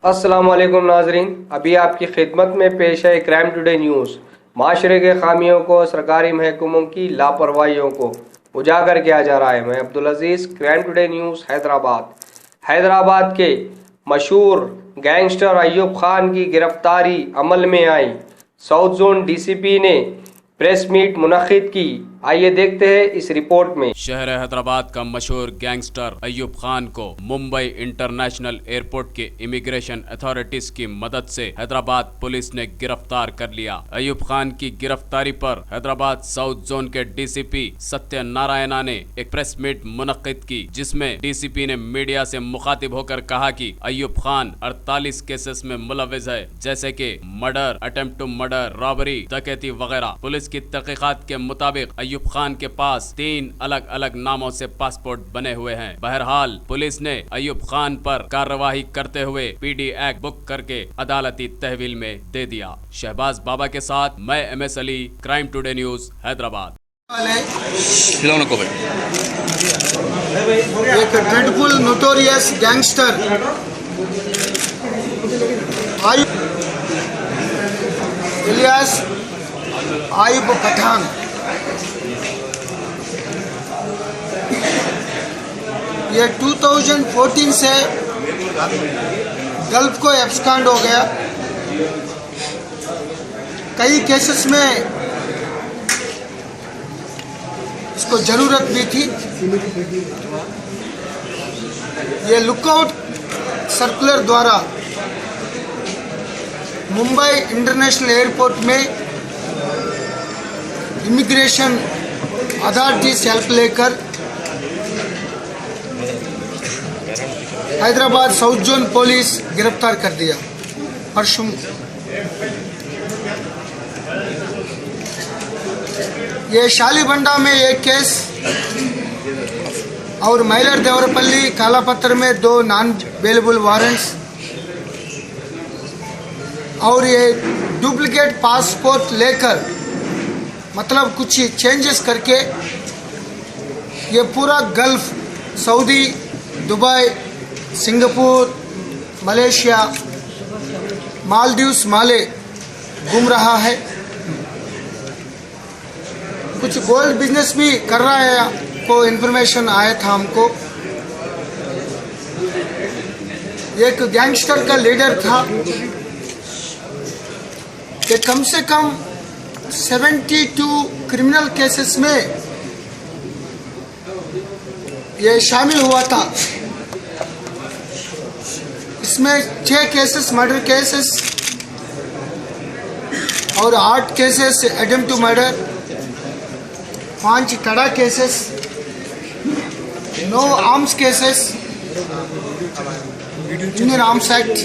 अस्सलामुअलैकुम नाजरीन, अभी आपकी खिदमत में पेश है क्राइम टुडे न्यूज़। माशरे के खामियों को, सरकारी महकमों की लापरवाहियों को उजागर किया जा रहा है। मैं अब्दुल अजीज़, क्राइम टुडे न्यूज़ हैदराबाद के मशहूर गैंगस्टर अयूब खान की गिरफ्तारी अमल में आई। साउथ जोन डीसीपी ने प्रेस मीट मुनक्किद की। आइए देखते हैं इस रिपोर्ट में। शहर हैदराबाद का मशहूर गैंगस्टर अयूब खान को मुंबई इंटरनेशनल एयरपोर्ट के इमिग्रेशन अथॉरिटीज की मदद से हैदराबाद पुलिस ने गिरफ्तार कर लिया। अयूब खान की गिरफ्तारी पर हैदराबाद साउथ जोन के डीसीपी सत्य नारायणा ने एक प्रेस मीट मुनक्किद की, जिसमें डीसीपी ने मीडिया से मुखातिब होकर कहा कि अयूब खान 48 केसेस में मुलविस है, जैसे कि murder, attempt to murder, robbery, डकैती वगैरह। पुलिस की तहकीकात के मुताबिक अयूब खान के पास 3 अलग अलग नामों से पासपोर्ट बने हुए हैं। बहरहाल पुलिस ने अयूब खान पर कार्रवाई करते हुए पीडी एक्ट बुक करके अदालती तहवील में दे दिया। शहबाज बाबा के साथ मैं MS Ali, crime today news Hyderabad. एक dreadful notorious gangster Ilyas Ayub Pathan ये 2014 से गल्फ को एब्सकॉन्ड हो गया। कई केसेस में इसको ज़रूरत भी थी। ये लुकआउट सर्कुलर द्वारा मुंबई इंटरनेशनल एयरपोर्ट में इमिग्रेशन अथॉरिटी से हेल्प लेकर हैदराबाद साउथ जोन पुलिस गिरफ्तार कर दिया। परसों ये शालीबंडा में एक केस और मैलर देवरपल्ली कालापत्तर में 2 नॉन अवेलेबल वारंट्स और ये डुप्लीकेट पासपोर्ट लेकर, मतलब कुछ चेंजेस करके ये पूरा gulf, Saudi, Dubai, Singapore, Malaysia, Maldives, Male घूम रहा है। कुछ गोल्ड बिजनेस भी कर रहा है, को इन्फॉर्मेशन आया था हमको। एक गैंगस्टर का लीडर था। ये कम से कम 72 क्रिमिनल केसेस में ये शामिल हुआ था। इसमें 6 केसेस मर्डर केसेस और 8 cases attempt to murder, 5 TADA cases, 9 arms cases, Indian arms act,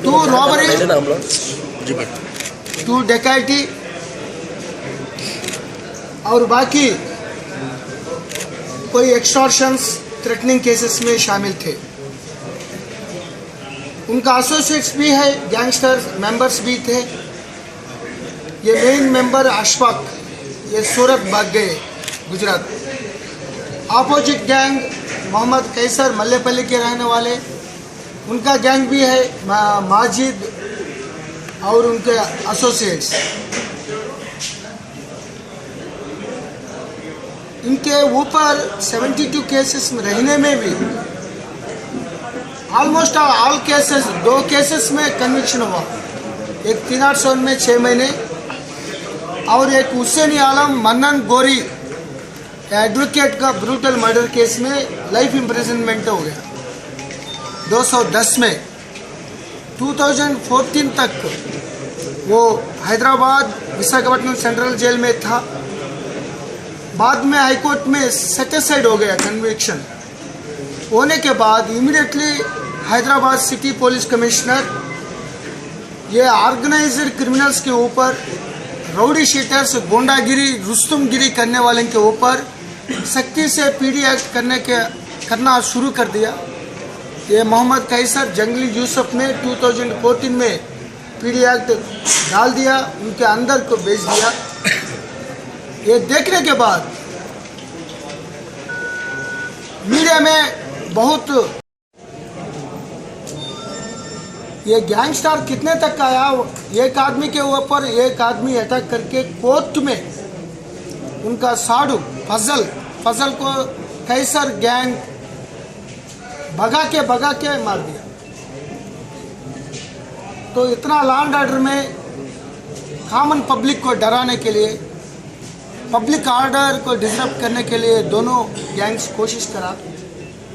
2 robbery, 2 डकैती और बाकी कोई एक्सटॉर्शंस, थ्रेटनिंग केसेस में शामिल थे। उनका एसोसिएट्स भी है, गैंगस्टर मेंबर्स भी थे। ये मेन मेंबर अशफाक, ये सूरत भाग गए गुजरात। अपोजिट गैंग मोहम्मद कैसर मल्लेपल्ली के रहने वाले, उनका गैंग भी है, माजिद और उनके एसोसिएट्स। इनके ऊपर 72 केसेस में रहने में भी ऑलमोस्ट ऑल केसेस, 2 केसेस में कन्विक्शन हुआ। एक 308 में 6 महीने और एक हुसैनी आलम मन्नन गोरी एडवोकेट का ब्रूटल मर्डर केस में लाइफ इम्प्रिजनमेंट हो गया 210 में। 2014 तक वो हैदराबाद विशाखापट्टनम सेंट्रल जेल में था। बाद में हाईकोर्ट में सेटिस्फाइड हो गया कन्विक्शन होने के बाद immediately Hyderabad city police commissioner ये ऑर्गेनाइज्ड क्रिमिनल्स के ऊपर, राउडी शीटर्स, गुंडागिरी, रुस्तुमगिरी करने वाले के ऊपर सख्ती से पीडी एक्ट करना शुरू कर दिया। ये मोहम्मद कैसर, जंगली यूसुफ ने 2014 में पीडी एक्ट डाल दिया, उनके अंदर को भेज दिया। ये देखने के बाद मीडिया में बहुत ये गैंगस्टर कितने तक आया, एक आदमी के ऊपर एक आदमी अटैक करके कोर्ट में उनका साडू फजल को कैसर गैंग भगा के मार दिया। तो इतना लॉ एंड ऑर्डर में कॉमन पब्लिक को डराने के लिए, पब्लिक ऑर्डर को डिस्टर्ब करने के लिए दोनों गैंग्स कोशिश करा।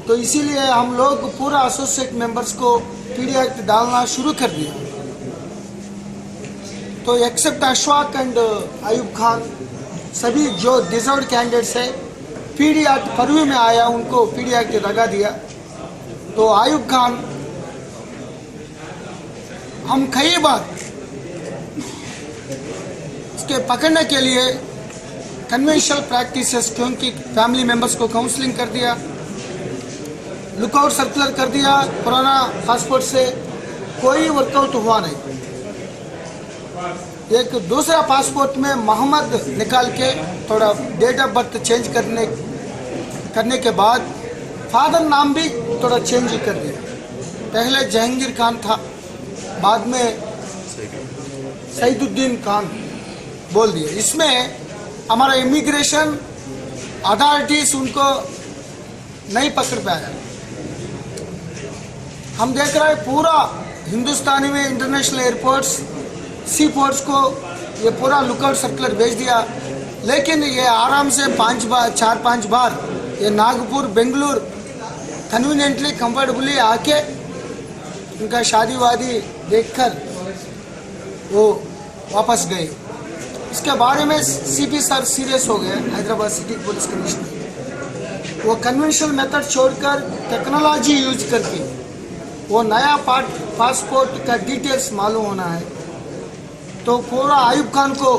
तो इसीलिए हम लोग पूरा एसोसिएट मेंबर्स को पीडी एक्ट डालना शुरू कर दिया। तो एक्सेप्ट अशफाक एंड अयूब खान, सभी जो डिजर्व कैंडिडेट्स है पीडी एक्ट परवी में आया, उनको पीडी एक्ट लगा दिया। तो अयूब खान हम कई बार इसके पकड़ने के लिए कन्वेंशनल प्रैक्टिसेस, क्योंकि फैमिली मेंबर्स को काउंसलिंग कर दिया, लुकआउट सर्कुलर कर दिया, पुराना पासपोर्ट से कोई वर्कआउट हुआ नहीं। एक दूसरा पासपोर्ट में मोहम्मद निकाल के थोड़ा डेट ऑफ बर्थ चेंज करने के बाद फादर नाम भी थोड़ा चेंज कर दिया। पहले जहांगीर खान था, बाद में सईदुद्दीन खान बोल दिया। इसमें हमारा इमिग्रेशन अथॉरिटीज उनको नहीं पकड़ पाया। हम देख रहे हैं पूरा हिंदुस्तानी में इंटरनेशनल एयरपोर्ट्स, सी पोर्ट्स को ये पूरा लुकआउट सर्कुलर भेज दिया, लेकिन ये आराम से 4-5 बार ये नागपुर बेंगलुरु कन्वीनियंटली कंफर्टेबली आके उनका शादी वादी देखकर वो वापस गए। इसके बारे में सीपी सर सीरियस हो गए, हैदराबाद सिटी पुलिस कमिश्नर। वो कन्वेंशनल मेथड छोड़कर टेक्नोलॉजी यूज करके वो नया पासपोर्ट का डिटेल्स मालूम होना है। तो पूरा अयूब खान को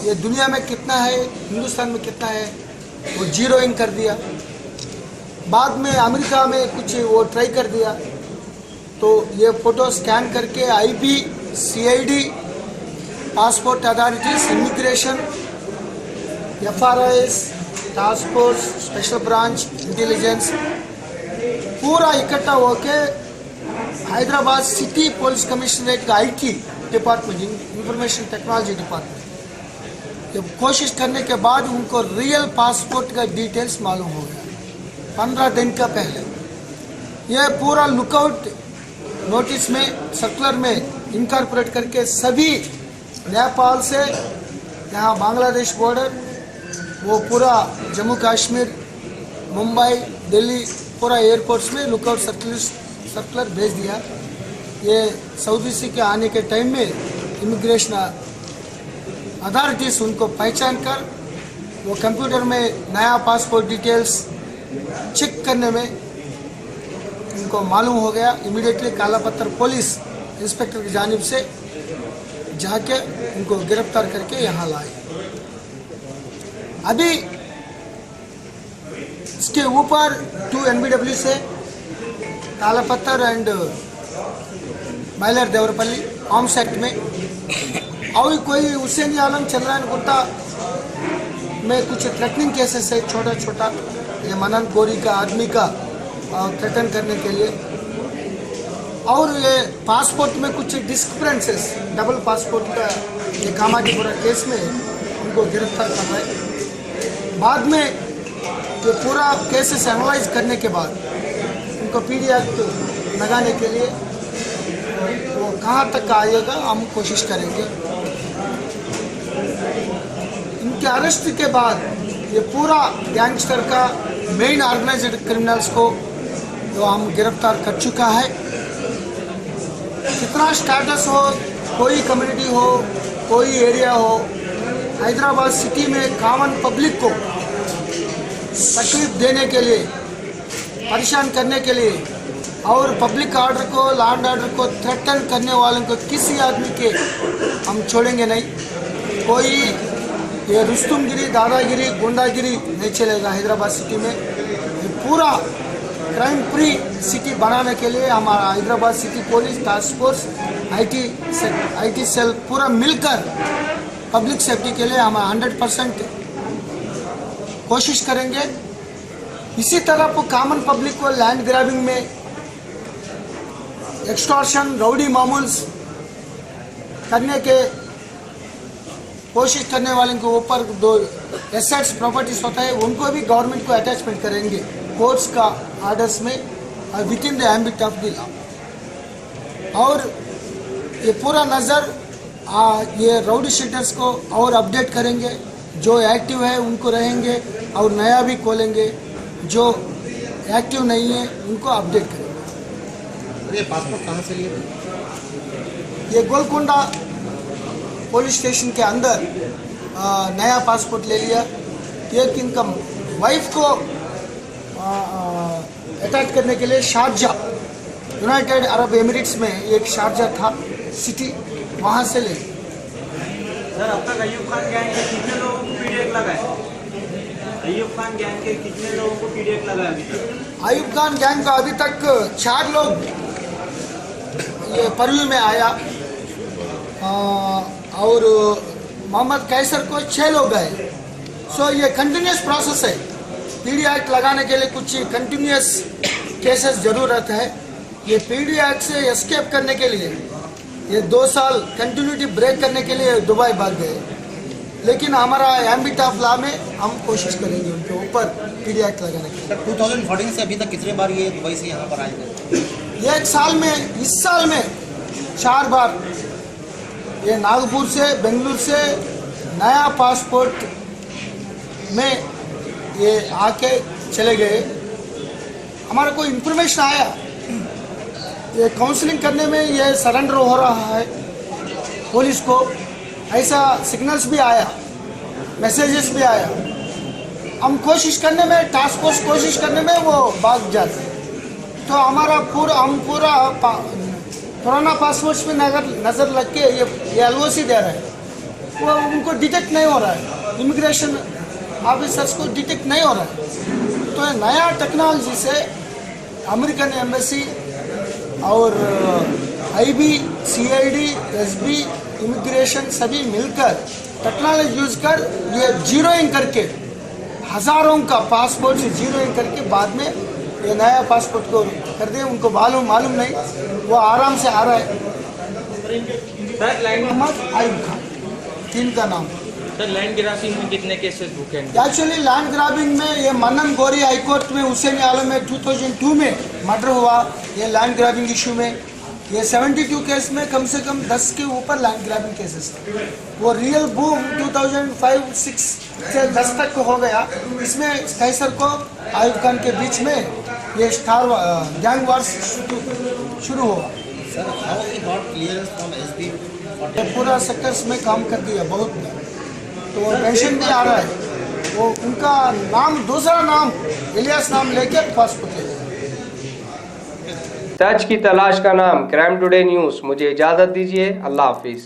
ये दुनिया में कितना है, हिंदुस्तान में कितना है, वो जीरोइंग कर दिया। बाद में अमेरिका में कुछ वो ट्राई कर दिया। तो ये फोटो स्कैन करके IB, CID, passport authorities, immigration, FRIS, task force, special branch, intelligence पूरा इकट्ठा होके हैदराबाद सिटी पुलिस कमिश्नरेट का IT department, information technology department, जब कोशिश करने के बाद उनको रियल पासपोर्ट का डिटेल्स मालूम हो गया 15 दिन का पहले। यह पूरा लुकआउट नोटिस में, सर्कुलर में इनकॉर्पोरेट करके सभी नेपाल से यहाँ बांग्लादेश बॉर्डर, वो पूरा जम्मू कश्मीर, मुंबई, दिल्ली पूरा एयरपोर्ट्स में लुकआउट सर्कुलर भेज दिया। ये सऊदी से के आने के टाइम में इमिग्रेशन अथॉरिटीज उनको पहचान कर वो कंप्यूटर में नया पासपोर्ट डिटेल्स चेक करने में उनको मालूम हो गया। इमीडिएटली काला पत्थर पुलिस इंस्पेक्टर की जानिब से जाके उनको गिरफ्तार करके यहाँ लाए। अभी इसके ऊपर 2 NBW से काला पत्थर and Mylar Devarpalli arms act में, और कोई हुसैनी आलम चंद्रायन गुट्टा में कुछ थ्रेटनिंग केसेस है, छोटा ये मनन गोरी का आदमी का थ्रेटन करने के लिए। और ये पासपोर्ट में कुछ डिस्क्रिपेंसेस, डबल पासपोर्ट का ये कामाजीपुरा केस में उनको गिरफ्तार कर रहा है। बाद में ये पूरा केसेस एनालाइज करने के बाद उनको पीडी एक्ट लगाने के लिए वो कहाँ तक आएगा हम कोशिश करेंगे। इनके अरेस्ट के बाद ये पूरा गैंगस्टर का मेन ऑर्गेनाइज्ड क्रिमिनल्स को जो हम गिरफ्तार कर चुका है। कितना स्टेटस हो, कोई कम्युनिटी हो, कोई एरिया हो, हैदराबाद सिटी में कॉमन पब्लिक को तकलीफ देने के लिए, परेशान करने के लिए और पब्लिक ऑर्डर को, लॉ एंड ऑर्डर को थ्रेटन करने वालों को किसी आदमी के हम छोड़ेंगे नहीं। कोई ये रुस्तुमगिरी, दादागिरी, गुंडागिरी नहीं चलेगा हैदराबाद सिटी में। ये पूरा क्राइम फ्री सिटी बनाने के लिए हमारा Hyderabad city police, task force, IT cell पूरा मिलकर पब्लिक सेफ्टी के लिए हम 100% कोशिश करेंगे। इसी तरह कॉमन पब्लिक को लैंड ग्रैबिंग में एक्सटॉर्शन राउडी मामूल्स करने के कोशिश करने वाले के ऊपर जो एसेट्स प्रॉपर्टीज होता है उनको भी गवर्नमेंट को अटैचमेंट करेंगे कोर्ट्स का आर्डर्स में with in the ambit of the law. और ये पूरा नज़र ये राउडी शीटर्स को और अपडेट करेंगे, जो एक्टिव है उनको रहेंगे और नया भी खोलेंगे, जो एक्टिव नहीं है उनको अपडेट करेंगे। ये पासपोर्ट कहाँ से लिए? ये गोलकोंडा पुलिस स्टेशन के अंदर नया पासपोर्ट ले लिया। एक इनका वाइफ को अटैक करने के लिए शारजाह, यूनाइटेड अरब एमिरेट्स में एक शारजाह था सिटी, वहाँ से ले। सर अब तक अयूब खान गैंग के कितने लोगों को पीडीएफ लगा है? अयूब खान गैंग के कितने लोगों को पीडीएफ लगा है अभी तक? अयूब खान गैंग का अभी तक 4 लोग ये परवी में आया और मोहम्मद कैसर को 6 लोग गए। सो ये कंटिन्यूस प्रोसेस है। पीडी एक्ट लगाने के लिए कुछ कंटिन्यूस केसेस ज़रूरत है। ये पीडी एक्ट से एस्केप करने के लिए ये 2 साल कंटिन्यूटी ब्रेक करने के लिए दुबई भाग गए, लेकिन हमारा एम्बिट ऑफ लॉ में हम कोशिश करेंगे उनके ऊपर पीडी एक्ट लगाने के लिए। 2014 से अभी तक कितने बार ये दुबई से यहाँ पर आए थे? एक साल में, इस साल में 4 बार ये नागपुर से, बेंगलुरु से नया पासपोर्ट में ये आके चले गए। हमारा कोई इन्फॉर्मेशन आया, ये काउंसलिंग करने में ये सरेंडर हो रहा है पुलिस को, ऐसा सिग्नल्स भी आया, मैसेजेस भी आया। हम कोशिश करने में, टास्क फोर्स कोशिश करने में वो भाग जाते। तो हमारा हम पूरा पुराना पासपोर्ट्स पे नज़र लग के ये LOC दे रहे हैं, वो उनको डिटेक्ट नहीं हो रहा है, इमिग्रेशन ऑफिसर्स को डिटेक्ट नहीं हो रहा है। तो नया टेक्नोलॉजी से अमेरिकन एम्बेसी और IB, CID, SB, इमिग्रेशन सभी मिलकर टेक्नोलॉजी यूज कर ये जीरोइंग करके हज़ारों का पासपोर्ट से जीरोइंग करके बाद में ये नया पासपोर्ट को कर दे। उनको मालूम नहीं, वो आराम से आ रहा है। मोहम्मद अयूब खान 3 का नाम। सर लैंड ग्राबिंग में कितने केसेस बुक हैं? एक्चुअली लैंड ग्राबिंग में ये मनन गौरी हाई कोर्ट में हुसैन आलम में 2002 में मर्डर हुआ। ये लैंड ग्राबिंग इशू में ये 72 केस में कम से कम 10 के ऊपर लैंड ग्राबिंग केसेस थे। वो रियल बूम 2005-6 से 10 तक हो गया। इसमें कैसर को अयूब खान के बीच में ये स्टार गैंग वार्स शुरू हुआ। Sir how he got clearance from SB? पूरा सेक्टर्स में काम कर दिया बहुत, तो पेंशन भी आ रहा है। वो उनका नाम, दूसरा नाम इलियास नाम लेके पासपोर्ट ले। सच की तलाश का नाम क्राइम टुडे न्यूज़। मुझे इजाज़त दीजिए, अल्लाह हाफिज़।